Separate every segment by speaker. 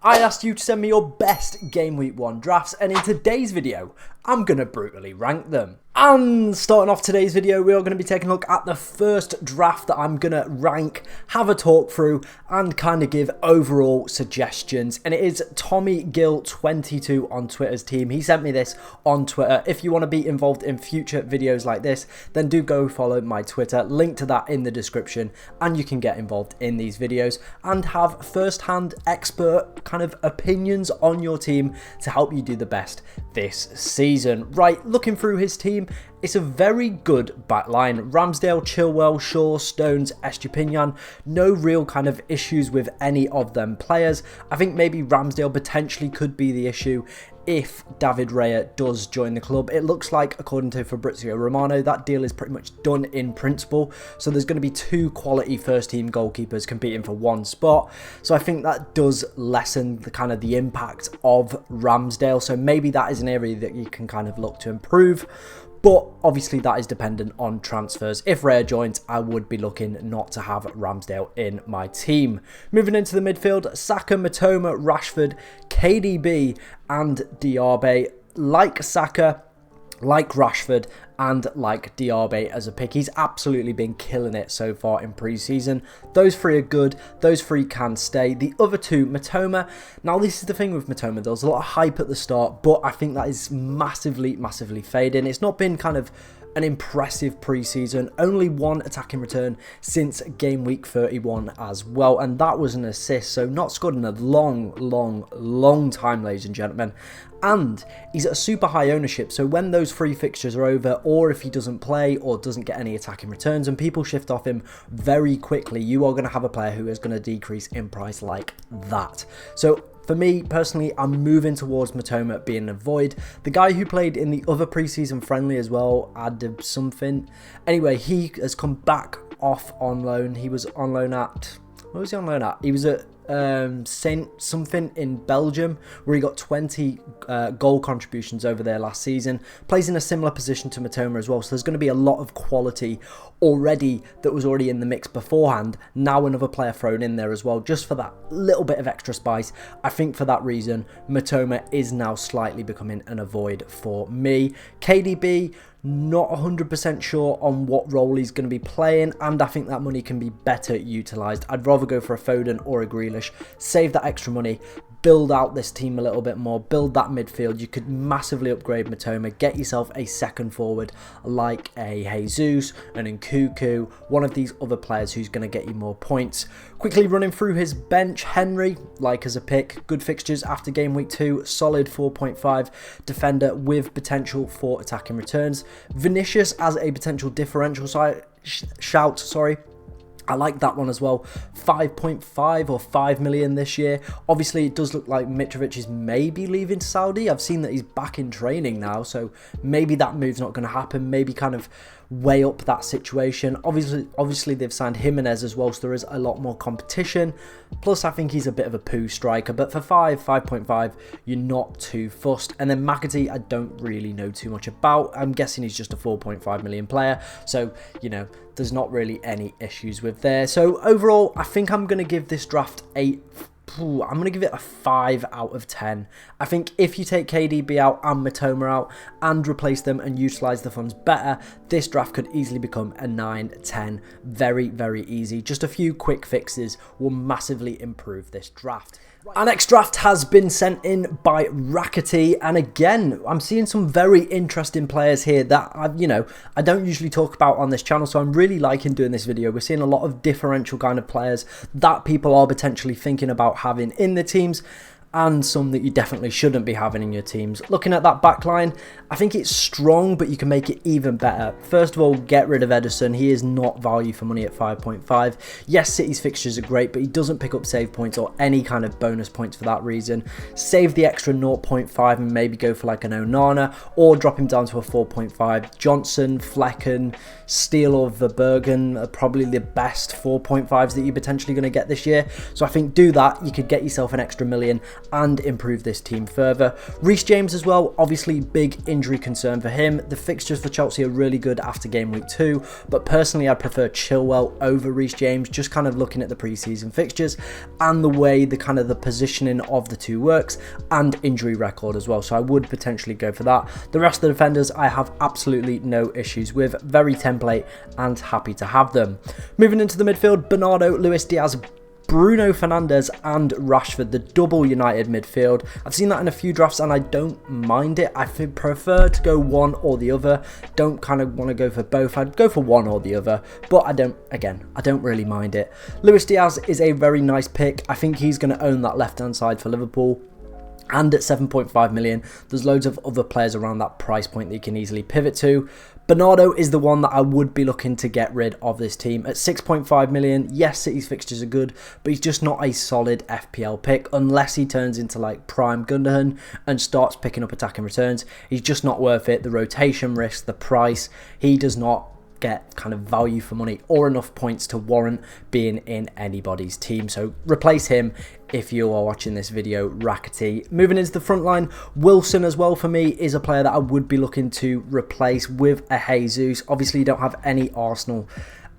Speaker 1: I asked you to send me your best Game Week 1 drafts, and in today's video, I'm going to brutally rank them. And starting off today's video, we are going to be taking a look at the first draft that I'm going to rank, have a talk through, and kind of give overall suggestions. And it is Tommy Gill 22 on Twitter's team. He sent me this on Twitter. If you want to be involved in future videos like this, then do go follow my Twitter. Link to that in the description, and you can get involved in these videos and have first-hand expert kind of opinions on your team to help you do the best this season. Right, looking through his team, it's a very good backline. Ramsdale, Chilwell, Shaw, Stones, Estupinian. No real kind of issues with any of them players. I think maybe Ramsdale potentially could be the issue if David Raya does join the club. It looks like, according to Fabrizio Romano, that deal is pretty much done in principle. So there's going to be two quality first team goalkeepers competing for one spot. So I think that does lessen the kind of the impact of Ramsdale. So maybe that is an area that you can kind of look to improve. But obviously that is dependent on transfers. If Raya joins, I would be looking not to have Ramsdale in my team. Moving into the midfield, Saka, Mitoma, Rashford, KDB and Diaby. Like Saka, like Rashford, and like Diaby as a pick. He's absolutely been killing it so far in pre-season. Those three are good. Those three can stay. The other two, Mitoma. Now, this is the thing with Mitoma. There was a lot of hype at the start, but I think that is massively fading. It's not been kind of an impressive pre-season. Only one attacking return since game week 31 as well, and that was an assist, so not scored in a long time, ladies and gentlemen. And he's at a super high ownership, so when those free fixtures are over, or if he doesn't play or doesn't get any attacking returns and people shift off him very quickly, you are going to have a player who is going to decrease in price like that. So for me, personally, I'm moving towards Mitoma being a void. The guy who played in the other preseason friendly as well, added something. Anyway, he has come back off on loan. He was on loan at... What was he on loan at? He was at Saint something in Belgium, where he got 20 goal contributions over there last season. Plays in a similar position to Mitoma as well, so there's going to be a lot of quality already that was already in the mix beforehand. Now another player thrown in there as well, just for that little bit of extra spice. I think for that reason, Mitoma is now slightly becoming an avoid for me. KDB, not 100% sure on what role he's going to be playing, and I think that money can be better utilised. I'd rather go for a Foden or a Grealish, save that extra money, build out this team a little bit more, build that midfield. You could massively upgrade Mitoma, get yourself a second forward like a Jesus, an Nkunku, one of these other players who's going to get you more points. Quickly running through his bench, Henry, like as a pick, good fixtures after game week 2, solid 4.5 defender with potential for attacking returns. Vinicius as a potential differential shout, sorry. I like that one as well. 5.5 or 5 million this year. Obviously, it does look like Mitrovic is maybe leaving Saudi. I've seen that he's back in training now, so maybe that move's not going to happen. Maybe kind of weigh up that situation. Obviously they've signed Jimenez as well, so there is a lot more competition. Plus, I think he's a bit of a poo striker, but for 5.5, you're not too fussed. And then McAtee, I don't really know too much about. I'm guessing he's just a 4.5 million player, so, you know, there's not really any issues with there. So overall, I think I'm going to give this draft I'm going to give it a 5 out of 10. I think if you take KDB out and Mitoma out and replace them and utilise the funds better, this draft could easily become a 9, 10. Very easy. Just a few quick fixes will massively improve this draft. Our next draft has been sent in by Rackety, and again, I'm seeing some very interesting players here that I don't usually talk about on this channel, so I'm really liking doing this video. We're seeing a lot of differential kind of players that people are potentially thinking about having in the teams, and some that you definitely shouldn't be having in your teams. Looking at that back line, I think it's strong, but you can make it even better. First of all, get rid of Ederson. He is not value for money at 5.5. Yes, City's fixtures are great, but he doesn't pick up save points or any kind of bonus points for that reason. Save the extra 0.5 and maybe go for like an Onana, or drop him down to a 4.5. Johnson, Flecken, Steele or Verbergen are probably the best 4.5s that you're potentially going to get this year. So I think do that. You could get yourself an extra million and improve this team further. Reece James as well, obviously big injury concern for him. The fixtures for Chelsea are really good after game week 2, but personally I prefer Chilwell over Reece James, just kind of looking at the pre-season fixtures and the way the kind of the positioning of the two works and injury record as well. So I would potentially go for that. The rest of the defenders I have absolutely no issues with, very template and happy to have them. Moving into the midfield, Bernardo, Luis Diaz, Bruno Fernandes and Rashford, the double United midfield. I've seen that in a few drafts and I don't mind it. I prefer to go one or the other. Don't kind of want to go for both. I'd go for one or the other, but I don't really mind it. Luis Diaz is a very nice pick. I think he's going to own that left-hand side for Liverpool. And at 7.5 million, there's loads of other players around that price point that you can easily pivot to. Bernardo is the one that I would be looking to get rid of this team. At 6.5 million, yes, City's fixtures are good, but he's just not a solid FPL pick unless he turns into like prime Gundogan and starts picking up attacking returns. He's just not worth it. The rotation risk, the price, he does not get kind of value for money or enough points to warrant being in anybody's team. So replace him if you are watching this video, Rackety. Moving into the front line, Wilson as well for me is a player that I would be looking to replace with a Jesus. Obviously you don't have any Arsenal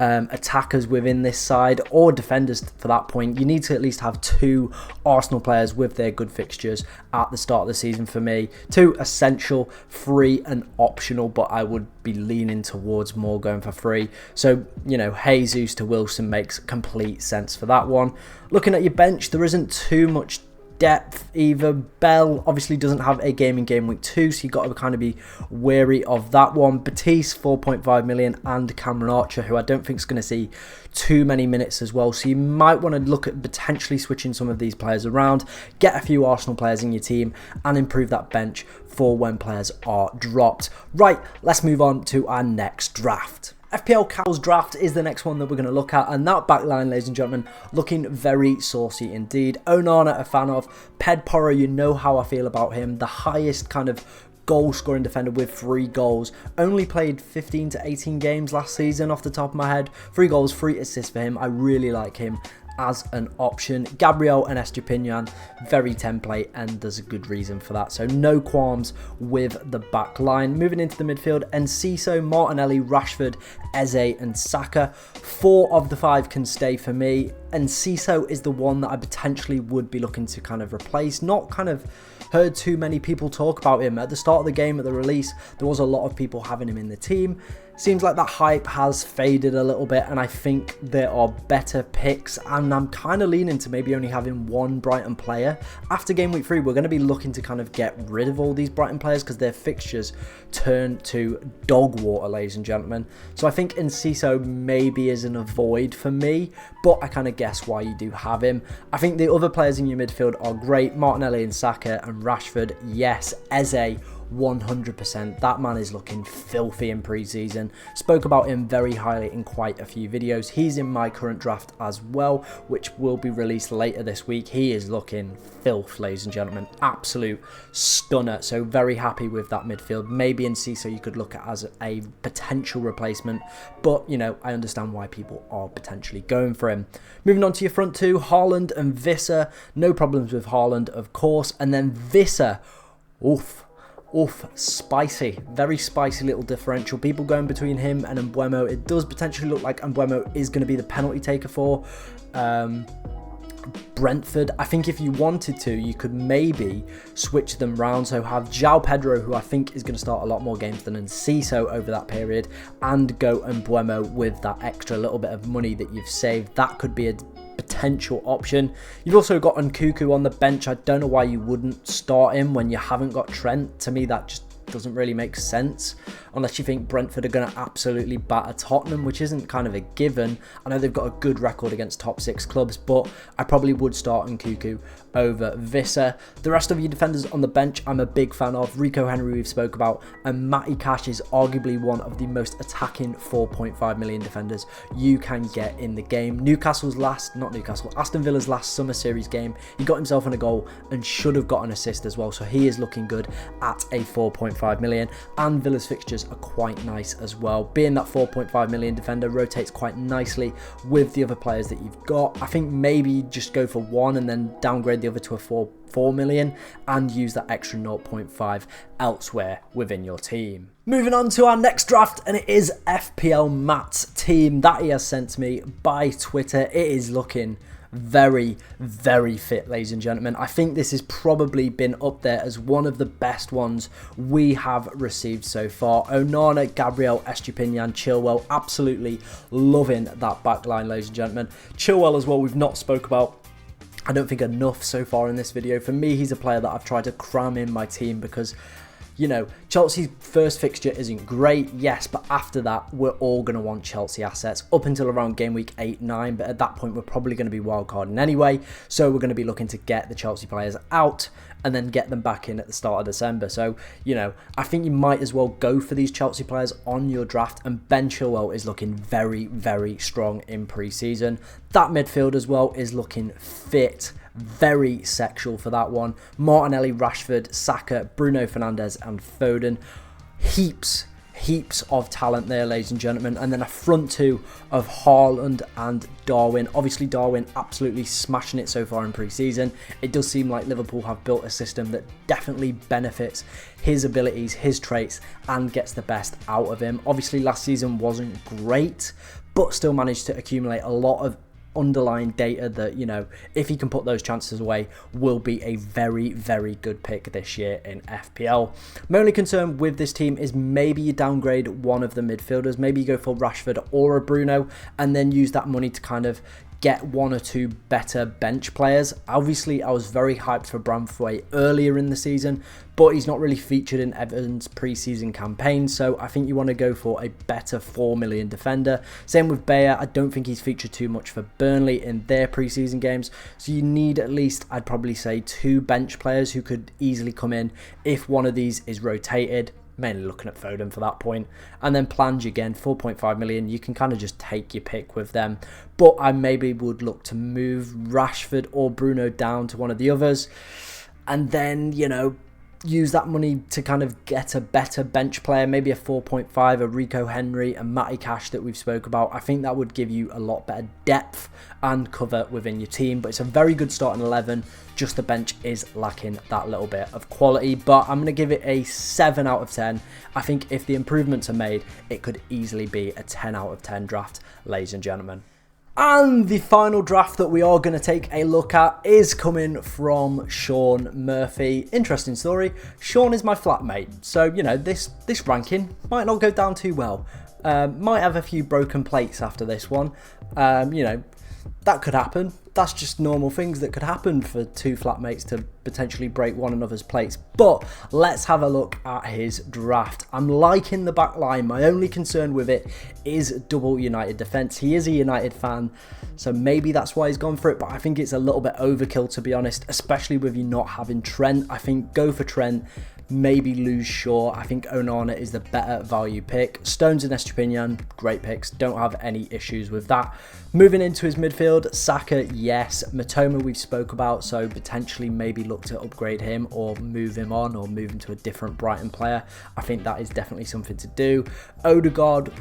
Speaker 1: attackers within this side or defenders for that point. You need to at least have 2 Arsenal players with their good fixtures at the start of the season for me. 2 essential, free and optional, but I would be leaning towards more going for free. So, you know, Jesus to Wilson makes complete sense for that one. Looking at your bench, there isn't too much depth either. Bell obviously doesn't have a game in game week 2, so you've got to kind of be wary of that one. Batiste 4.5 million and Cameron Archer, who I don't think is going to see too many minutes as well, so you might want to look at potentially switching some of these players around, get a few Arsenal players in your team and improve that bench for when players are dropped. Right, let's move on to our next draft. FPL Cows draft is the next one that we're going to look at, and that backline, ladies and gentlemen, looking very saucy indeed. Onana, a fan of. Ped Porro, you know how I feel about him. The highest kind of goal scoring defender with 3 goals. Only played 15 to 18 games last season off the top of my head. 3 goals, 3 assists for him. I really like him as an option. Gabriel and Estupinian, very template, and there's a good reason for that. So no qualms with the back line. Moving into the midfield, Enciso, Martinelli, Rashford, Eze and Saka. 4 of the 5 can stay for me. Enciso is the one that I potentially would be looking to kind of replace. Not kind of heard too many people talk about him. At the start of the game, at the release, there was a lot of people having him in the team. Seems like that hype has faded a little bit, and I think there are better picks, and I'm kind of leaning to maybe only having 1 Brighton player. After game week 3, we're going to be looking to kind of get rid of all these Brighton players because their fixtures turn to dog water, ladies and gentlemen. So I think Enciso maybe is an avoid for me, but I kind of guess why you do have him. I think the other players in your midfield are great. Martinelli and Saka and Rashford, yes. Eze, 100%. That man is looking filthy in pre-season. Spoke about him very highly in quite a few videos. He's in my current draft as well, which will be released later this week. He is looking filth, ladies and gentlemen. Absolute stunner. So very happy with that midfield. Maybe Enciso you could look at as a potential replacement, but you know, I understand why people are potentially going for him. Moving on to your front 2, Haaland and Visser. No problems with Haaland, of course. And then Visser, oof, spicy, very spicy little differential. People going between him and Mbeumo. It does potentially look like Mbeumo is going to be the penalty taker for Brentford. I think if you wanted to, you could maybe switch them round. So have João Pedro, who I think is going to start a lot more games than Enciso over that period, and go Mbeumo with that extra little bit of money that you've saved. That could be a potential option. You've also got Nkunku on the bench. I don't know why you wouldn't start him when you haven't got Trent. To me, that just doesn't really make sense unless you think Brentford are going to absolutely batter Tottenham, which isn't kind of a given. I know they've got a good record against top 6 clubs, but I probably would start Nkunku over Visser. The rest of your defenders on the bench, I'm a big fan of. Rico Henry we've spoke about, and Matty Cash is arguably one of the most attacking 4.5 million defenders you can get in the game. Aston Villa's last summer series game, he got himself on a goal and should have got an assist as well, so he is looking good at a 4.5 4.5 million, and Villa's fixtures are quite nice as well. Being that 4.5 million defender rotates quite nicely with the other players that you've got. I think maybe just go for one and then downgrade the other to a 4 million and use that extra 0.5 elsewhere within your team. Moving on to our next draft, and it is FPL Matt's team that he has sent to me by Twitter. It is looking very, very fit, ladies and gentlemen. I think this has probably been up there as one of the best ones we have received so far. Onana, Gabriel, Estupinian, Chilwell, absolutely loving that back line, ladies and gentlemen. Chilwell as well, we've not spoke about, I don't think, enough so far in this video. For me, he's a player that I've tried to cram in my team because, you know, Chelsea's first fixture isn't great, yes, but after that, we're all going to want Chelsea assets up until around game week 8-9, but at that point, we're probably going to be wildcarding anyway, so we're going to be looking to get the Chelsea players out and then get them back in at the start of December. So, you know, I think you might as well go for these Chelsea players on your draft, and Ben Chilwell is looking very, very strong in pre-season. That midfield as well is looking fit. Very sexual for that one. Martinelli, Rashford, Saka, Bruno Fernandes and Foden. Heaps of talent there, ladies and gentlemen. And then a front two of Haaland and Darwin. Obviously Darwin absolutely smashing it so far in pre-season. It does seem like Liverpool have built a system that definitely benefits his abilities, his traits, and gets the best out of him. Obviously last season wasn't great, but still managed to accumulate a lot of underlying data that, you know, if he can put those chances away, will be a very, very good pick this year in FPL. My only concern with this team is maybe you downgrade one of the midfielders. Maybe you go for Rashford or a Bruno and then use that money to kind of get one or two better bench players. Obviously, I was very hyped for Bramthwaite earlier in the season, but he's not really featured in Everton's pre-season campaign, so I think you want to go for a better 4 million defender. Same with Bayer. I don't think he's featured too much for Burnley in their pre-season games, so you need at least, I'd probably say, 2 bench players who could easily come in if one of these is rotated. Mainly looking at Foden for that point. And then Plange again, 4.5 million. You can kind of just take your pick with them. But I maybe would look to move Rashford or Bruno down to one of the others. And then, you know, use that money to kind of get a better bench player, maybe a 4.5, a Rico Henry, a Matty Cash that we've spoke about. I think that would give you a lot better depth and cover within your team, but it's a very good starting 11. Just the bench is lacking that little bit of quality, but I'm going to give it a 7 out of 10. I think if the improvements are made, it could easily be a 10 out of 10 draft, ladies and gentlemen. And the final draft that we are going to take a look at is coming from Sean Murphy. Interesting story. Sean is my flatmate, so, you know, this ranking might not go down too well. Might have a few broken plates after this one. You know, that could happen. That's just normal things that could happen for 2 flatmates to potentially break one another's plates. But let's have a look at his draft. I'm liking the back line. My only concern with it is double United defence. He is a United fan, so maybe that's why he's gone for it. But I think it's a little bit overkill, to be honest, especially with you not having Trent. I think go for Trent. Maybe lose Shaw. I think Onana is the better value pick. Stones and Estupinian, great picks. Don't have any issues with that. Moving into his midfield, Saka, yes. Matoma we've spoke about, so potentially maybe look to upgrade him or move him on or move him to a different Brighton player. I think that is definitely something to do. Odegaard,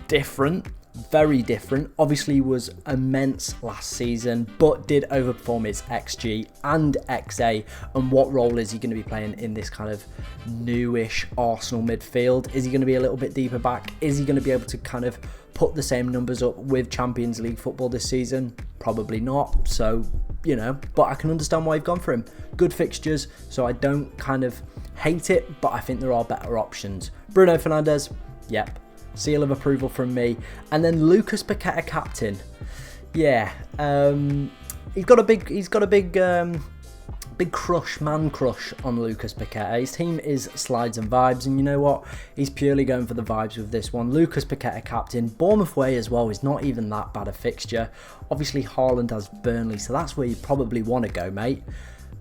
Speaker 1: different. Very different. Obviously was immense last season, but did overperform his XG and XA. And what role is he going to be playing in this kind of newish Arsenal midfield? Is he going to be a little bit deeper back? Is he going to be able to kind of put the same numbers up with Champions League football this season? Probably not. So, you know, but I can understand why you've gone for him. Good fixtures, so I don't kind of hate it, but I think there are better options. Bruno Fernandes, yep. Seal of approval from me. And then Lucas Paqueta captain. Yeah, he's got a big crush, man crush on Lucas Paqueta. His team is Slides and Vibes, and you know what? He's purely going for the vibes with this one. Lucas Paqueta captain. Bournemouth away as well is not even that bad a fixture. Obviously Haaland has Burnley, so that's where you probably want to go, mate.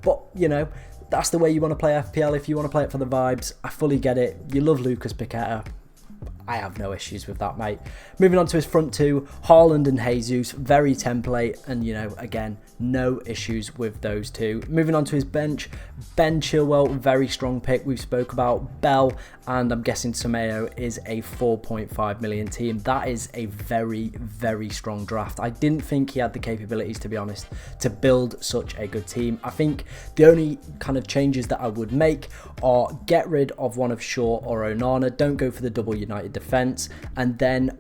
Speaker 1: But, you know, that's the way you want to play FPL. If you want to play it for the vibes, I fully get it. You love Lucas Paqueta. I have no issues with that, mate. Moving on to his front two, Haaland and Jesus, very template, and, you know, again, no issues with those two. Moving on to his bench, Ben Chilwell, very strong pick. We've spoke about Bell, and I'm guessing Sameo is a 4.5 million team. That is a very, very strong draft. I didn't think he had the capabilities, to be honest, to build such a good team. I think the only kind of changes that I would make are get rid of one of Shaw or Onana, don't go for the double United defence, and then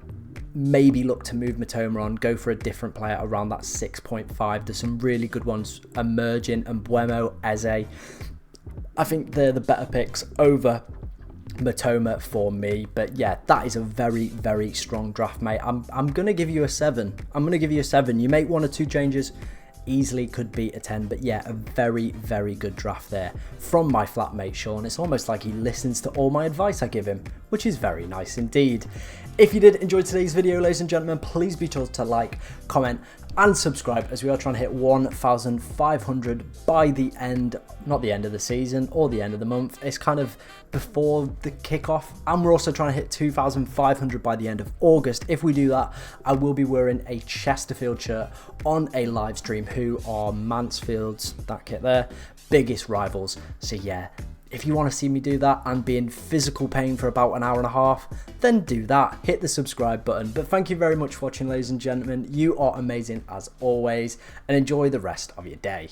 Speaker 1: maybe look to move Matoma on, go for a different player around that 6.5. There's some really good ones emerging, and Buemo, Eze, I think they're the better picks over Matoma for me. But yeah, that is a very, very strong draft, mate. I'm gonna give you a 7. I'm gonna give you a 7. You make 1 or 2 changes, easily could be a 10. But yeah, a very, very good draft there from my flatmate Sean. It's almost like he listens to all my advice I give him, which is very nice indeed. If you did enjoy today's video, ladies and gentlemen, please be sure to like, comment and subscribe, as we are trying to hit 1,500 by the end, not the end of the season or the end of the month. It's kind of before the kickoff, and we're also trying to hit 2,500 by the end of August. If we do that, I will be wearing a Chesterfield shirt on a live stream, who are Mansfield's, that kit there, biggest rivals. So yeah, if you want to see me do that and be in physical pain for about an hour and a half, then do that. Hit the subscribe button. But thank you very much for watching, ladies and gentlemen. You are amazing as always, and enjoy the rest of your day.